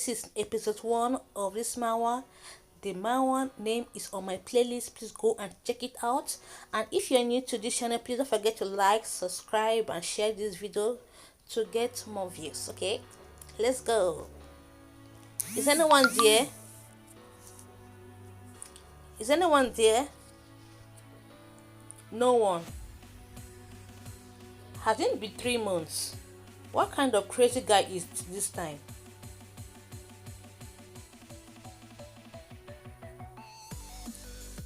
This is episode 1 of this manhwa. The manhwa name is on my playlist. Please go and check it out. And if you're new to this channel, please don't forget to like, subscribe, and share this video to get more views. Okay, let's go. Is anyone there? Is anyone there? No one. Has it been 3 months? What kind of crazy guy is this time?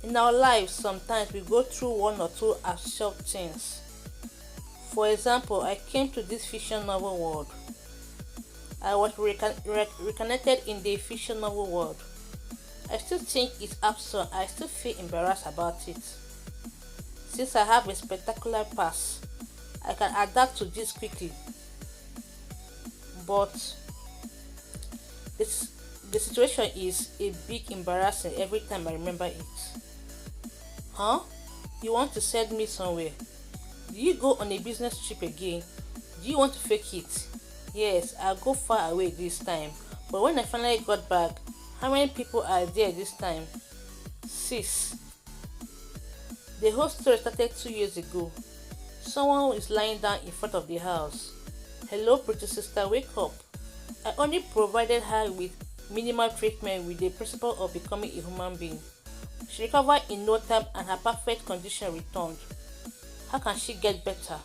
In our lives, sometimes we go through one or two absurd things. For example, I came to this fiction novel world. I was reincarnated in the fiction novel world. I still think it's absurd. I still feel embarrassed about it. Since I have a spectacular past, I can adapt to this quickly. But the situation is a big embarrassing every time I remember it. Huh? You want to send me somewhere? Do you go on a business trip again? Do you want to fake it? Yes, I'll go far away this time. But when I finally got back, how many people are there this time? 6. The whole story started 2 years ago. Someone is lying down in front of the house. Hello, pretty sister, wake up. I only provided her with minimal treatment with the principle of becoming a human being. She recovered in no time and her perfect condition returned. How can she get better?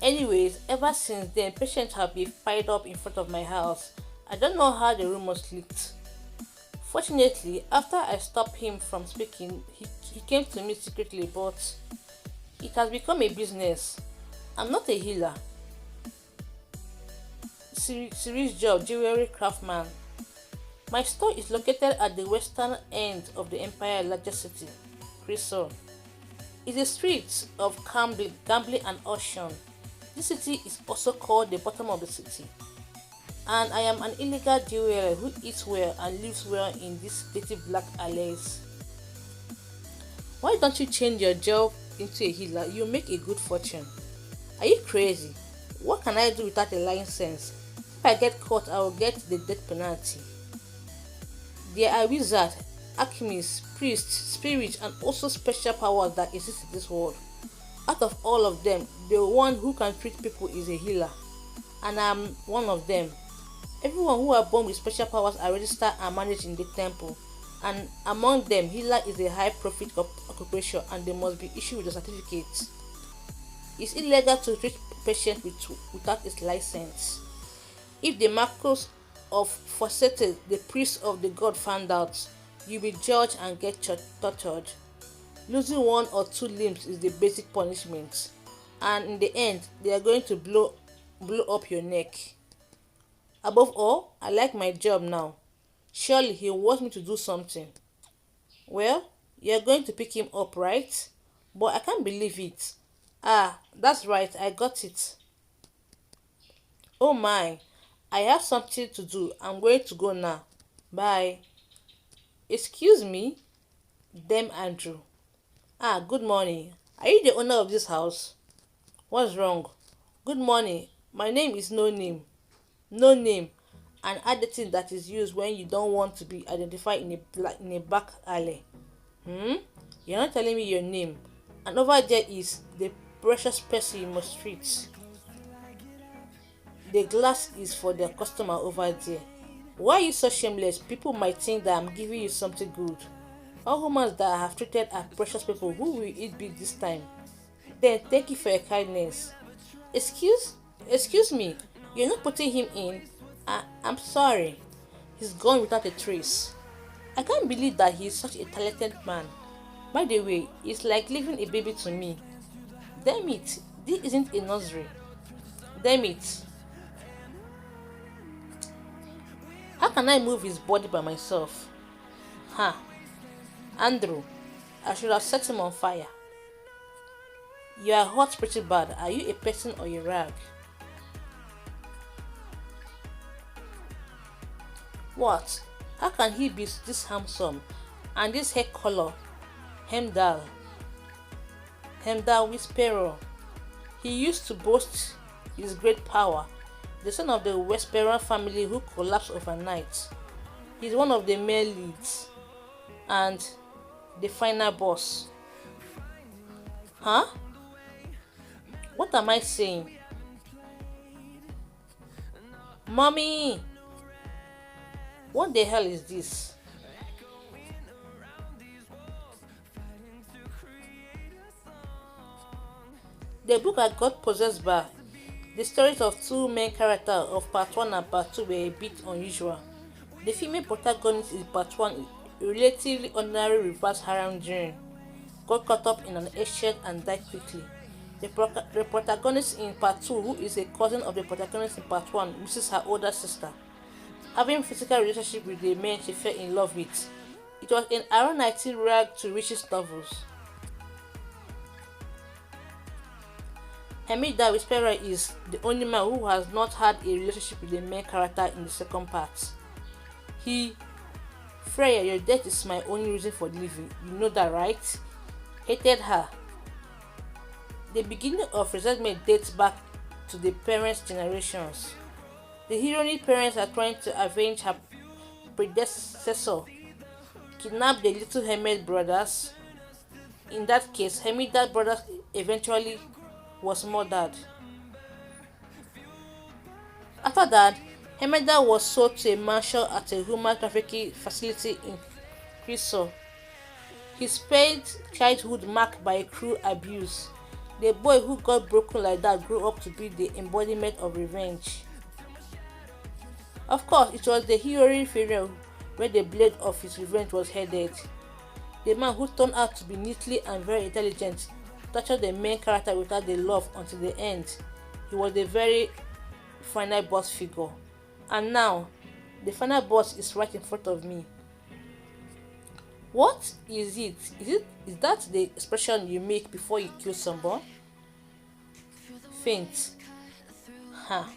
Anyways, ever since then, patients have been piled up in front of my house. I don't know how the rumors leaked. Fortunately, after I stopped him from speaking, he came to me secretly, but it has become a business. I'm not a healer. Serious job, jewelry craftsman. My store is located at the western end of the empire's largest city, Crystal. It's a street of gambling and auction. This city is also called the bottom of the city. And I am an illegal jeweler who eats well and lives well in these dirty black alleys. Why don't you change your job into a healer? You make a good fortune. Are you crazy? What can I do without a license? If I get caught, I will get the death penalty. There are wizards, alchemists, priests, spirits, and also special powers that exist in this world. Out of all of them, the one who can treat people is a healer, and I'm one of them. Everyone who are born with special powers are registered and managed in the temple, and among them, healer is a high profit occupation and they must be issued with a certificate. It's illegal to treat patients without a license. If the Marcus of Forsete, the priest of the god, found out, you'll be judged and get tortured. Losing 1 or 2 limbs is the basic punishment, and in the end, they are going to blow up your neck. Above all, I like my job now. Surely he wants me to do something. Well, you're going to pick him up, right? But I can't believe it. Ah, that's right, I got it. Oh my, I have something to do. I'm going to go now. Bye. Excuse me? Dem Andrew. Ah, good morning. Are you the owner of this house? What's wrong? Good morning. My name is No Name. No Name. An adjective that is used when you don't want to be identified in a back alley. You're not telling me your name. And over there is the precious person you must treat. The glass is for the customer over there. Why are you so shameless? People might think that I'm giving you something good. All humans that I have treated are precious people. Who will it be this time? Then thank you for your kindness. Excuse me. You're not putting him in. I'm sorry. He's gone without a trace. I can't believe that he's such a talented man. By the way, it's like leaving a baby to me. Damn it. This isn't a nursery. Damn it. How can I move his body by myself? Andrew, I should have set him on fire. You are hot pretty bad. Are you a person or a rag? What? How can he be this handsome? And this hair color? Hemdal Whisperer. He used to boast his great power, the son of the Westperon family who collapsed overnight. He's one of the male leads and the final boss. Huh? What am I saying? Mommy! What the hell is this? The book I got possessed by. The stories of two main characters of part 1 and part 2 were a bit unusual. The female protagonist in part 1, a relatively ordinary reverse harem dream, got caught up in an accident and died quickly. The protagonist in part 2, who is a cousin of the protagonist in part 1, misses her older sister, having physical relationship with the man she fell in love with. It was an ironic rag to riches novels. Hamida Whisperer is the only man who has not had a relationship with the main character in the second part. He, Freya, your death is my only reason for living, you know that, right? Hated her. The beginning of resentment dates back to the parents' generations. The heroine's parents are trying to avenge her predecessor, kidnapped the little Hermit brothers. In that case, Hamida's brothers eventually was murdered. After that, Hemeda was sold to a marshal at a human trafficking facility in Chrysor. He spent childhood marked by cruel abuse. The boy who got broken like that grew up to be the embodiment of revenge. Of course, it was the heroine failure where the blade of his revenge was headed. The man who turned out to be neatly and very intelligent tortured the main character without the love until the end. He was the very final boss figure. And now, the final boss is right in front of me. What is it? Is that the expression you make before you kill someone? Faint. Ha.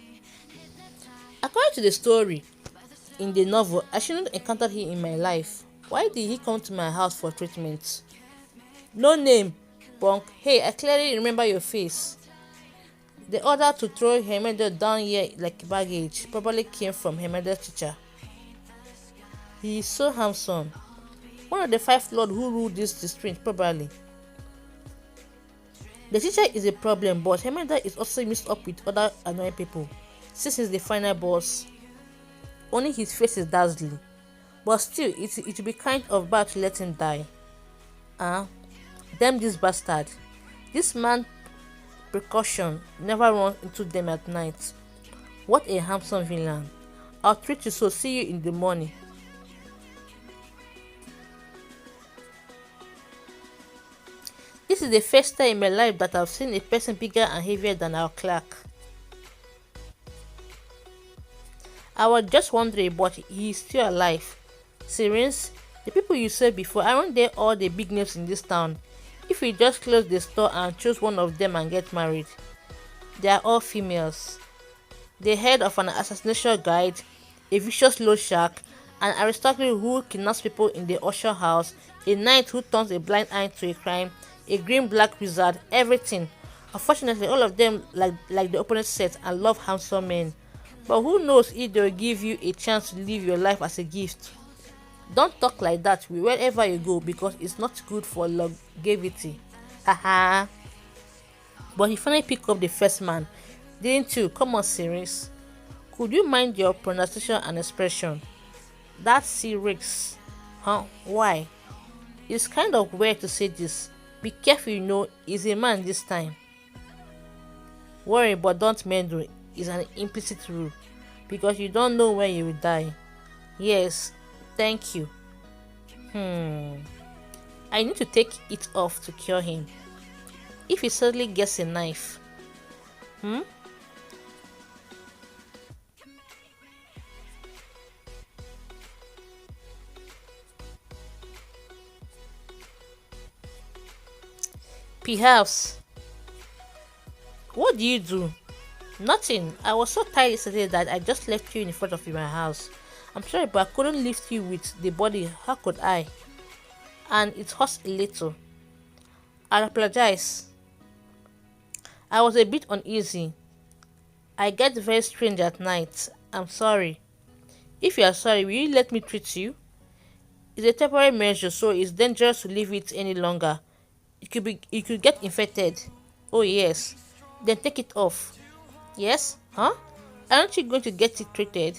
According to the story in the novel, I shouldn't encounter him in my life. Why did he come to my house for treatment? No name, punk. Hey, I clearly remember your face. The order to throw Hemeda down here like baggage probably came from Hemeda's teacher. He is so handsome. One of the 5 lords who rule this district, probably. The teacher is a problem, but Hemeda is also mixed up with other annoying people. Since he's the final boss, only his face is dazzling. But still, it would be kind of bad to let him die. Damn this bastard. This man precaution never runs into them at night. What a handsome villain. I'll treat you so. See you in the morning. This is the first time in my life that I've seen a person bigger and heavier than our clerk. I was just wondering, but he is still alive. Sirens, the people you said before, aren't they all the big names in this town? If we just close the store and choose one of them and get married. They are all females. The head of an assassination guide, a vicious loan shark, an aristocrat who kidnaps people in the usher house, a knight who turns a blind eye to a crime, a green black wizard, everything. Unfortunately, all of them like the opponent set and love handsome men. But who knows if they'll give you a chance to live your life as a gift. Don't talk like that wherever you go because it's not good for longevity. Haha. But he finally picked up the first man. Didn't you? Come on, series. Could you mind your pronunciation and expression? That's Sirix. Huh? Why? It's kind of weird to say this. Be careful, he's a man this time. Worry, but don't meddle is an implicit rule. Because you don't know when you will die. Yes, thank you. I need to take it off to cure him. If he suddenly gets a knife. Perhaps. What do you do? Nothing. I was so tired yesterday that I just left you in front of my house. I'm sorry, but I couldn't lift you with the body. How could I? And it hurts a little. I apologize. I was a bit uneasy. I get very strange at night. I'm sorry. If you are sorry, will you let me treat you? It's a temporary measure, so it's dangerous to leave it any longer. You could get infected. Oh yes. Then take it off. Yes? Huh? Aren't you going to get it treated?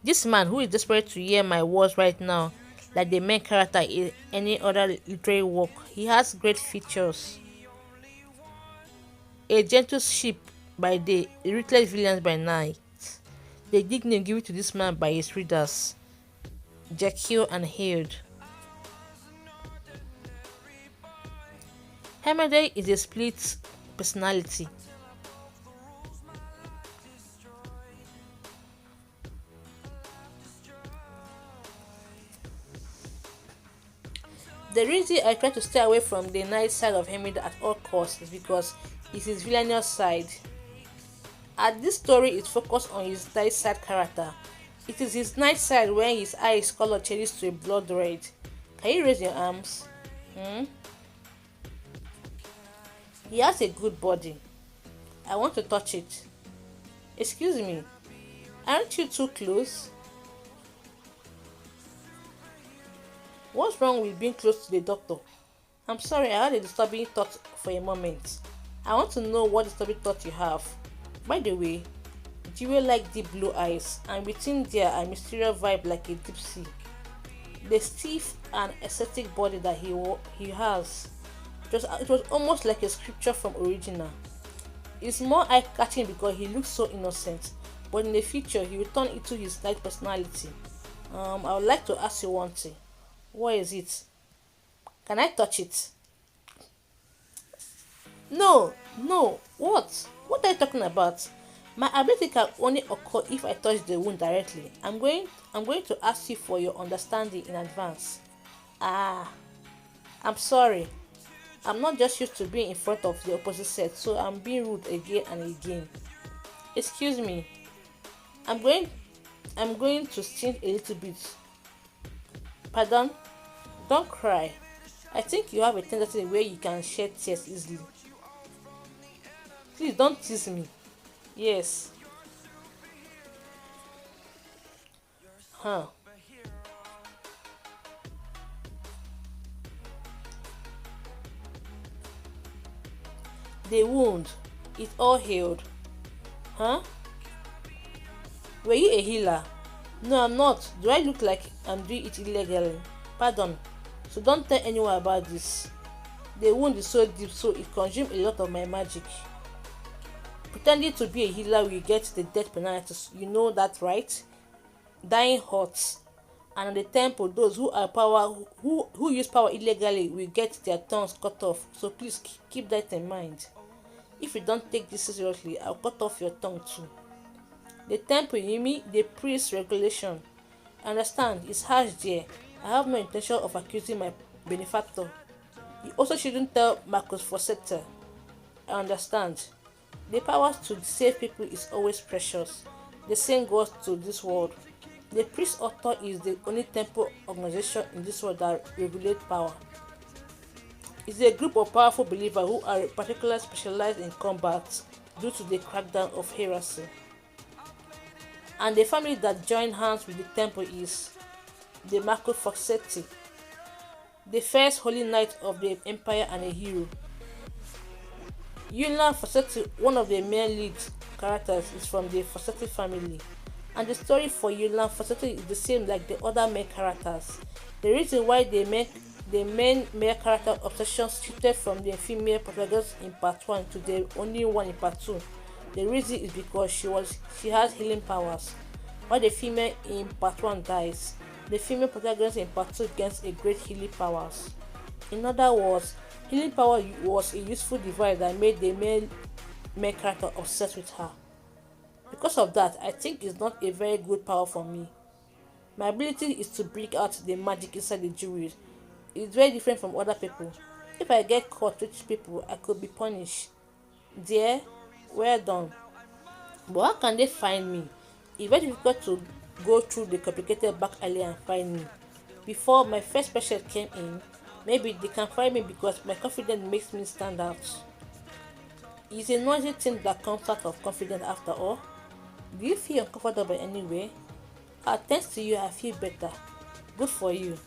This man who is desperate to hear my words right now, like the main character in any other literary work, he has great features. A gentle sheep by day, a ruthless villain by night. The nickname given to this man by his readers, Jekyll and Hyde. Hemede is a split personality. The reason I try to stay away from the nice side of Hemede at all costs is because it's his villainous side. As this story is focused on his nice side character, it is his nice side when his eyes color changes to a blood red. Can you raise your arms? Hmm? He has a good body. I want to touch it. Excuse me, aren't you too close? What's wrong with being close to the doctor? I'm sorry, I had a disturbing thought for a moment. I want to know what disturbing thought you have. By the way, do you like deep blue eyes, and within there a mysterious vibe like a deep sea? The stiff and aesthetic body that he has. It was almost like a scripture from original. It's more eye-catching because he looks so innocent, but in the future he will turn into his nice personality. I would like to ask you one thing. What is it? Can I touch it? No, no. What? What are you talking about? My ability can only occur if I touch the wound directly. I'm going to ask you for your understanding in advance. Ah, I'm sorry. I'm not just used to being in front of the opposite sex, so I'm being rude again and again. Excuse me. I'm going I'm going to sing a little bit. Pardon? Don't cry. I think you have a tendency where you can shed tears easily. Please don't tease me. Yes. Huh. The wound. It all healed. Huh? Were you a healer? No, I'm not. Do I look like I'm doing it illegally? Pardon. So don't tell anyone about this. The wound is so deep, so it consumed a lot of my magic. Pretending to be a healer will get the death penalty. You know that, right? Dying hurts. And at the temple, those who use power illegally will get their tongues cut off. So please keep that in mind. If you don't take this seriously, I'll cut off your tongue too. The temple, you mean the priest regulation. I understand, it's harsh there. I have no intention of accusing my benefactor. You also shouldn't tell Marcus Fawcett. I understand. The power to save people is always precious. The same goes to this world. The priest author is the only temple organization in this world that regulates power. It's a group of powerful believers who are particularly specialized in combat due to the crackdown of heresy. And the family that joined hands with the temple is the Marco Fawcetti, the first holy knight of the empire and a hero. Yulian Fawcetti, one of the main lead characters, is from the Fawcetti family, and the story for Yulian Fawcetti is the same like the other main characters. The reason why the main male character obsession shifted from the female protagonist in part 1 to the only one in part 2. The reason is because she has healing powers. While the female in part 1 dies, the female protagonist in part 2 gains a great healing powers. In other words, healing power was a useful device that made the main character obsessed with her. Because of that, I think it's not a very good power for me. My ability is to bring out the magic inside the jewelry. It's very different from other people. If I get caught with people, I could be punished. There, well done. But how can they find me? It's very difficult to go through the complicated back alley and find me. Before my first patient came in, maybe they can find me because my confidence makes me stand out. It's a noisy thing that comes out of confidence after all. Do you feel uncomfortable anyway? Thanks to you, I feel better. Good for you.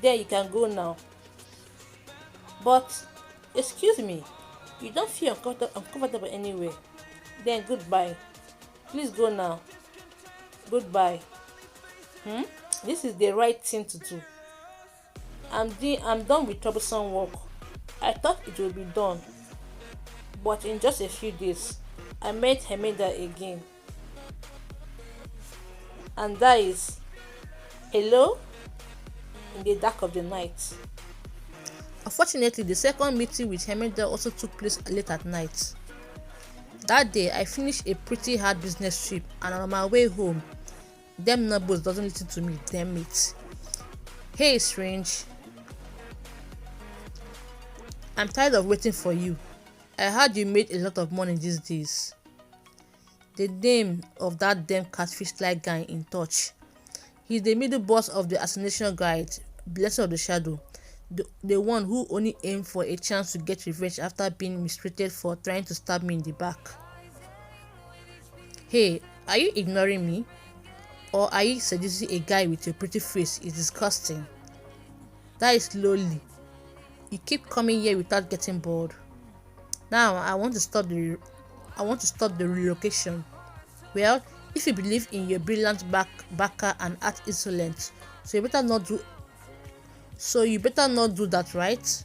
There, you can go now. But, excuse me, you don't feel uncomfortable anyway. Then, goodbye. Please go now. Goodbye. Hmm? This is the right thing to do. I'm done with troublesome work. I thought it would be done, but in just a few days, I met Hemeda again. And that is hello in the dark of the night. Unfortunately, the second meeting with Hemeda also took place late at night. That day, I finished a pretty hard business trip, and on my way home, them nobos doesn't listen to me, damn it. Hey, strange. I'm tired of waiting for you. I heard you made a lot of money these days. The name of that damn catfish-like guy in touch. He's the middle boss of the assassination guide, Blessing of the Shadow. The one who only aimed for a chance to get revenge after being mistreated for trying to stab me in the back. Hey, are you ignoring me? Or are you seducing a guy with a pretty face? It's disgusting. That is slowly. You keep coming here without getting bored. Now I want to stop the relocation. Well, if you believe in your brilliant backer and art insolent, so you better not do that, right?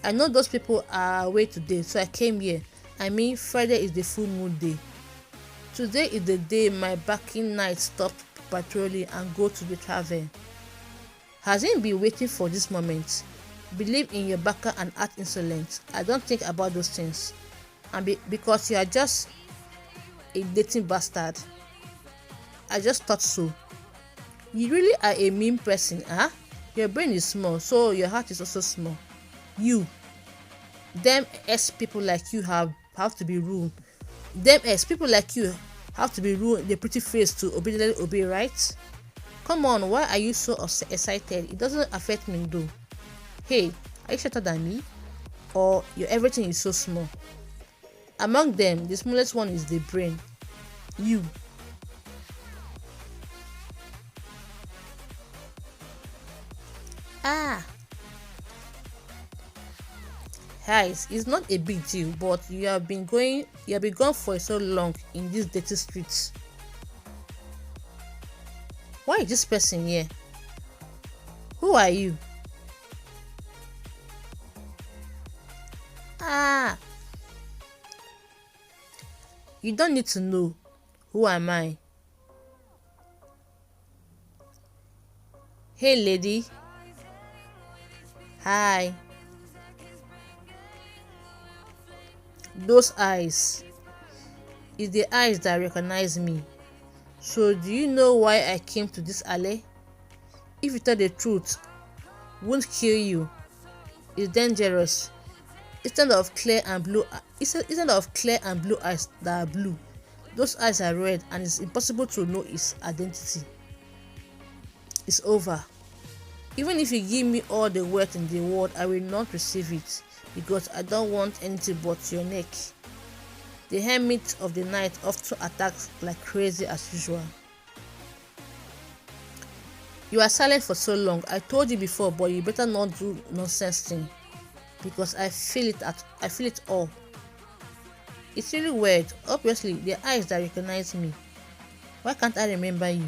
I know those people are away today, so I came here. I mean, Friday is the full moon day. Today is the day my backing knight stopped patrolling and go to the tavern. Hasn't been waiting for this moment. Believe in your backer and act insolent. I don't think about those things. And because you are just a dating bastard. I just thought so. You really are a mean person, huh? Your brain is small, so your heart is also small. You. Them people like you have to be rude. People like you have to be rude, the pretty face to obey, right? Come on, why are you so excited? It doesn't affect me though. Hey, are you shorter than me? Or your everything is so small? Among them, the smallest one is the brain. You. Guys, it's not a big deal, but you have been gone for so long in these dirty streets. Why is this person here? Who are you? You don't need to know. Who am I? Hey lady. Hi. Those eyes. It's the eyes that recognize me. So do you know why I came to this alley? If you tell the truth, won't kill you. It's dangerous. Instead of clear and blue eyes that are blue, those eyes are red, and it's impossible to know its identity. It's over. Even if you give me all the wealth in the world, I will not receive it, because I don't want anything but your neck. The hermit of the night often attacks like crazy as usual. You are silent for so long. I told you before, but you better not do nonsense thing, because I feel it all. It's really weird. Obviously, the eyes that recognize me. Why can't I remember you?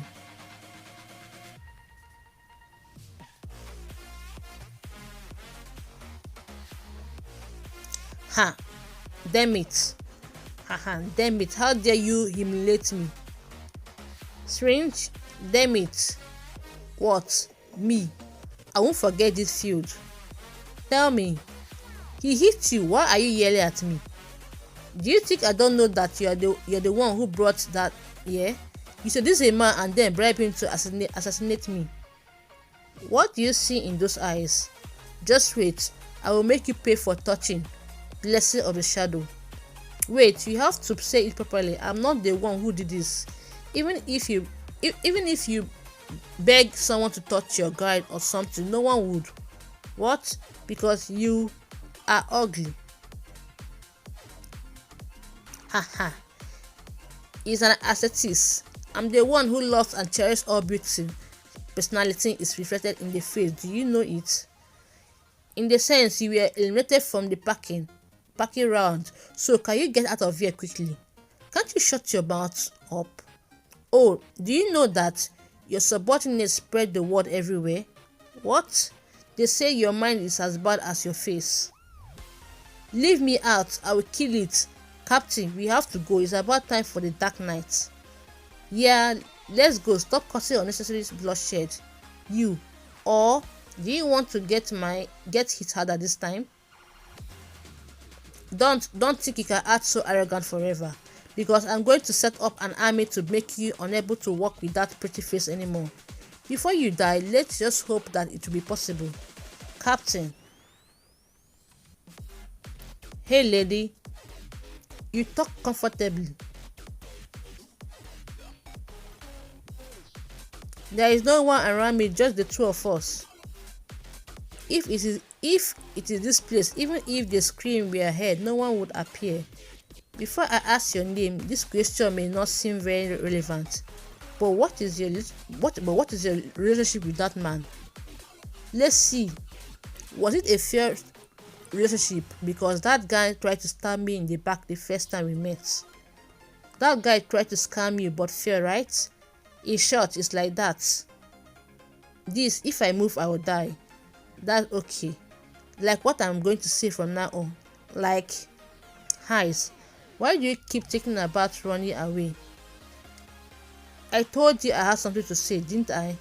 Ha! Damn it! Haha! Damn it! How dare you humiliate me? Strange? Damn it! What? Me? I won't forget this field. Tell me. He hit you. Why are you yelling at me? Do you think I don't know that you're the one who brought that here? You seduce a man and then bribe him to assassinate me. What do you see in those eyes? Just wait. I will make you pay for touching Blessing of the Shadow. Wait, you have to say it properly. I'm not the one who did this. Even if you beg someone to touch your guide or something, no one would. What? Because you are ugly. Haha. is an ascetic. I'm the one who loves and cherishes all beauty. Personality is reflected in the face. Do you know it? In the sense you were eliminated from the parking round. So can you get out of here quickly? Can't you shut your mouth up? Oh, do you know that your subordinates spread the word everywhere? What? They say your mind is as bad as your face. Leave me out, I will kill it. Captain, we have to go. It's about time for the dark night. Yeah, let's go. Stop causing unnecessary bloodshed. You. Or do you want to get hit harder this time? Don't think you can act so arrogant forever. Because I'm going to set up an army to make you unable to walk with that pretty face anymore. Before you die, let's just hope that it will be possible. Captain. Hey lady. You talk comfortably. There is no one around me, just the two of us. If it is this place, even if the scream were heard, no one would appear. Before I ask your name, this question may not seem very relevant. But what is your relationship with that man? Let's see. Was it a fair relationship? Because that guy tried to stab me in the back the first time we met. That guy tried to scam you, but fair, right? In short, it's like that. This, if I move, I will die. That's okay. Like what I'm going to say from now on. Like, highs. Why do you keep thinking about running away? I told you I had something to say, didn't I?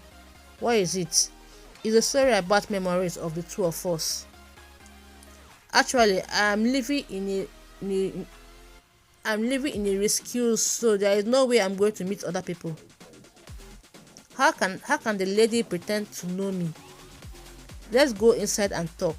What is it? It's a story about memories of the two of us. Actually, I'm living in a rescue, so there is no way I'm going to meet other people. How can the lady pretend to know me? Let's go inside and talk.